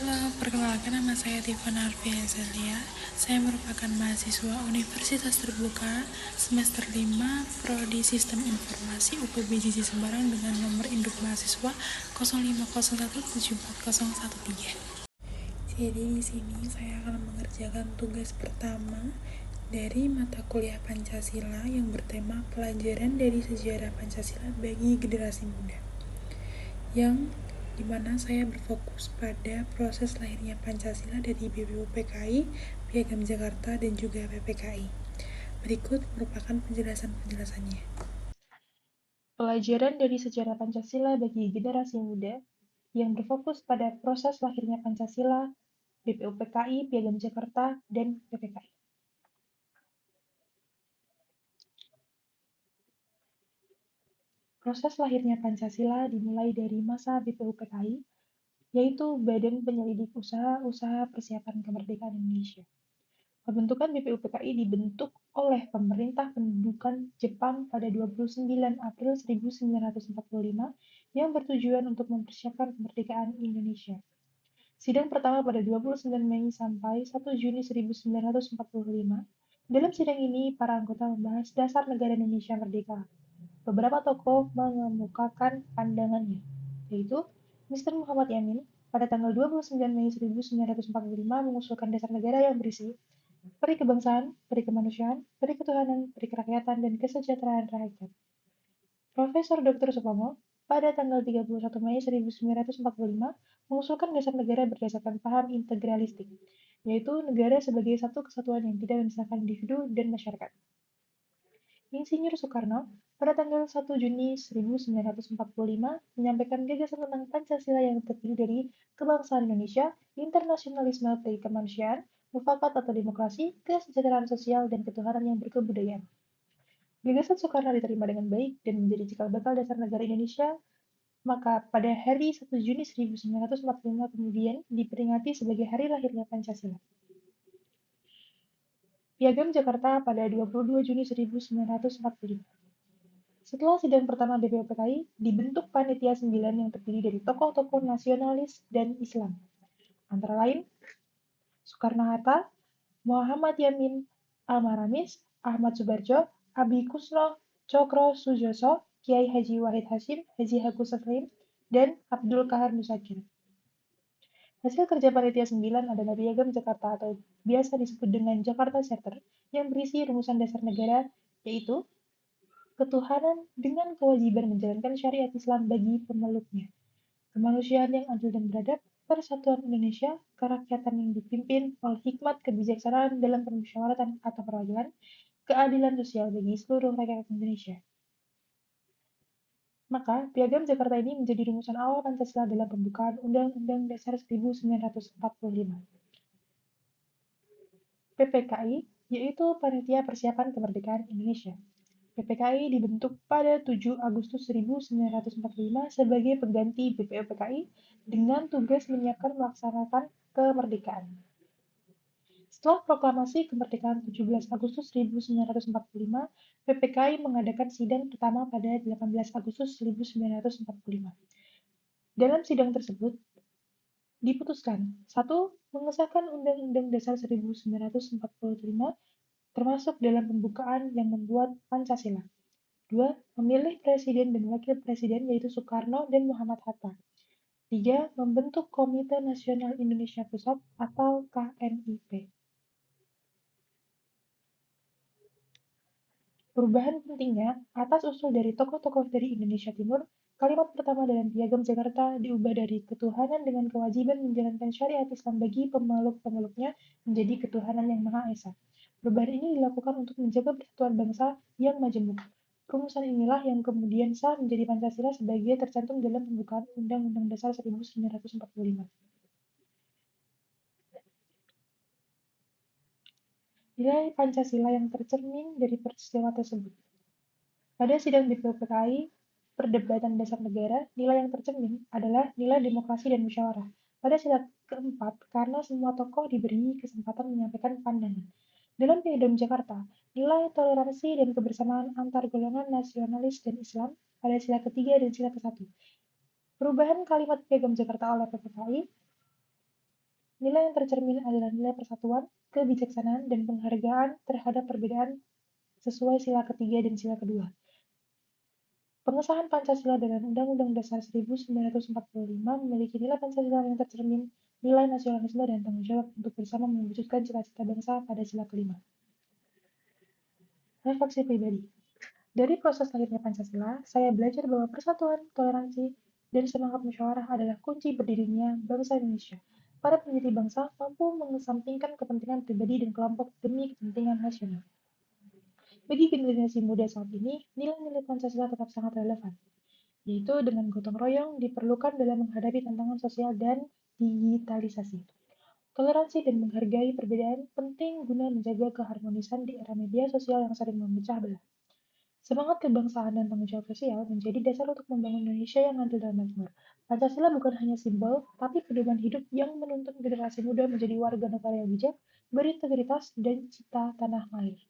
Halo, perkenalkan nama saya Tiffany Arfiazalia. Saya merupakan mahasiswa Universitas Terbuka semester 5 Prodi Sistem Informasi UPB Jiji Sembarang dengan nomor induk mahasiswa 0501740013. Jadi di sini saya akan mengerjakan tugas pertama dari mata kuliah Pancasila yang bertema pelajaran dari sejarah Pancasila bagi generasi muda, yang dimana saya berfokus pada proses lahirnya Pancasila dari BPUPKI, Piagam Jakarta, dan juga PPKI. Berikut merupakan penjelasannya. Pelajaran dari sejarah Pancasila bagi generasi muda yang berfokus pada proses lahirnya Pancasila, BPUPKI, Piagam Jakarta, dan PPKI. Proses lahirnya Pancasila dimulai dari masa BPUPKI, yaitu Badan Penyelidik Usaha-Usaha Persiapan Kemerdekaan Indonesia. Pembentukan BPUPKI dibentuk oleh Pemerintah Pendudukan Jepang pada 29 April 1945 yang bertujuan untuk mempersiapkan kemerdekaan Indonesia. Sidang pertama pada 29 Mei sampai 1 Juni 1945. Dalam sidang ini, para anggota membahas dasar negara Indonesia merdeka. Beberapa tokoh mengemukakan pandangannya, yaitu Mr. Muhammad Yamin pada tanggal 29 Mei 1945 mengusulkan dasar negara yang berisi peri kebangsaan, peri kemanusiaan, peri ketuhanan, peri kerakyatan, dan kesejahteraan rakyat. Profesor Dr. Supomo pada tanggal 31 Mei 1945 mengusulkan dasar negara berdasarkan paham integralistik, yaitu negara sebagai satu kesatuan yang tidak memisahkan individu dan masyarakat. Insinyur Soekarno pada tanggal 1 Juni 1945 menyampaikan gagasan tentang Pancasila yang terdiri dari kebangsaan Indonesia, internasionalisme peri kemanusiaan, mufakat atau demokrasi, kesejahteraan sosial, dan ketuhanan yang berkebudayaan. Gagasan Soekarno diterima dengan baik dan menjadi cikal bakal dasar negara Indonesia, maka pada hari 1 Juni 1945 kemudian diperingati sebagai hari lahirnya Pancasila. Piagam Jakarta pada 22 Juni 1945. Setelah sidang pertama BPUPKI, dibentuk Panitia 9 yang terdiri dari tokoh-tokoh nasionalis dan Islam, antara lain Soekarno-Hatta, Muhammad Yamin Almaramis, Ahmad Subarjo, Abi Kusno, Cokro Sujoso, Kiai Haji Wahid Hasyim, Haji Agus Salim, dan Abdul Kahar Musakir. Hasil kerja Panitia 9 adalah Piagam Jakarta atau biasa disebut dengan Jakarta Charter yang berisi rumusan dasar negara, yaitu ketuhanan dengan kewajiban menjalankan syariat Islam bagi pemeluknya, kemanusiaan yang adil dan beradab, persatuan Indonesia, kerakyatan yang dipimpin oleh hikmat kebijaksanaan dalam permusyawaratan atau perwakilan, keadilan sosial bagi seluruh rakyat Indonesia. Maka, Piagam Jakarta ini menjadi rumusan awal Pancasila dalam pembukaan Undang-Undang Dasar 1945. PPKI, yaitu Panitia Persiapan Kemerdekaan Indonesia. PPKI dibentuk pada 7 Agustus 1945 sebagai pengganti BPUPKI dengan tugas menyiapkan melaksanakan kemerdekaan. Setelah proklamasi kemerdekaan 17 Agustus 1945, PPKI mengadakan sidang pertama pada 18 Agustus 1945. Dalam sidang tersebut, diputuskan: 1. Mengesahkan Undang-Undang Dasar 1945 termasuk dalam pembukaan yang membuat Pancasila. 2. Memilih Presiden dan Wakil Presiden yaitu Soekarno dan Muhammad Hatta. 3. Membentuk Komite Nasional Indonesia Pusat atau KNIP. Perubahan pentingnya, atas usul dari tokoh-tokoh dari Indonesia Timur, kalimat pertama dalam Piagam Jakarta diubah dari ketuhanan dengan kewajiban menjalankan syariat Islam bagi pemeluk-pemeluknya menjadi ketuhanan yang Maha Esa. Perubahan ini dilakukan untuk menjaga persatuan bangsa yang majemuk. Rumusan inilah yang kemudian sah menjadi Pancasila sebagai tercantum dalam pembukaan Undang-Undang Dasar 1945. Nilai Pancasila yang tercermin dari peristiwa tersebut. Pada sidang BPUPKI, perdebatan dasar negara, nilai yang tercermin adalah nilai demokrasi dan musyawarah. Pada sila keempat, karena semua tokoh diberi kesempatan menyampaikan pandangan. Dalam Piagam Jakarta, nilai toleransi dan kebersamaan antar golongan nasionalis dan Islam pada sila ketiga dan sila ke-1. Perubahan kalimat Piagam Jakarta oleh PPKI Nilai yang tercermin adalah nilai persatuan, kebijaksanaan, dan penghargaan terhadap perbedaan sesuai sila ketiga dan sila kedua. Pengesahan Pancasila dengan Undang-Undang Dasar 1945 memiliki nilai Pancasila yang tercermin, nilai nasionalisme dan tanggung jawab untuk bersama mewujudkan cita-cita bangsa pada sila kelima. Refleksi pribadi. Dari proses lahirnya Pancasila, saya belajar bahwa persatuan, toleransi, dan semangat musyawarah adalah kunci berdirinya bangsa Indonesia. Para pendiri bangsa mampu mengesampingkan kepentingan pribadi dan kelompok demi kepentingan nasional. Bagi generasi muda saat ini, nilai-nilai Pancasila tetap sangat relevan, yaitu dengan gotong royong diperlukan dalam menghadapi tantangan sosial dan digitalisasi. Toleransi dan menghargai perbedaan penting guna menjaga keharmonisan di era media sosial yang sering memecah belah. Semangat kebangsaan dan tanggung jawab sosial menjadi dasar untuk membangun Indonesia yang adil dan makmur. Pancasila bukan hanya simbol, tapi pedoman hidup yang menuntun generasi muda menjadi warga negara yang bijak, berintegritas, dan cinta tanah air.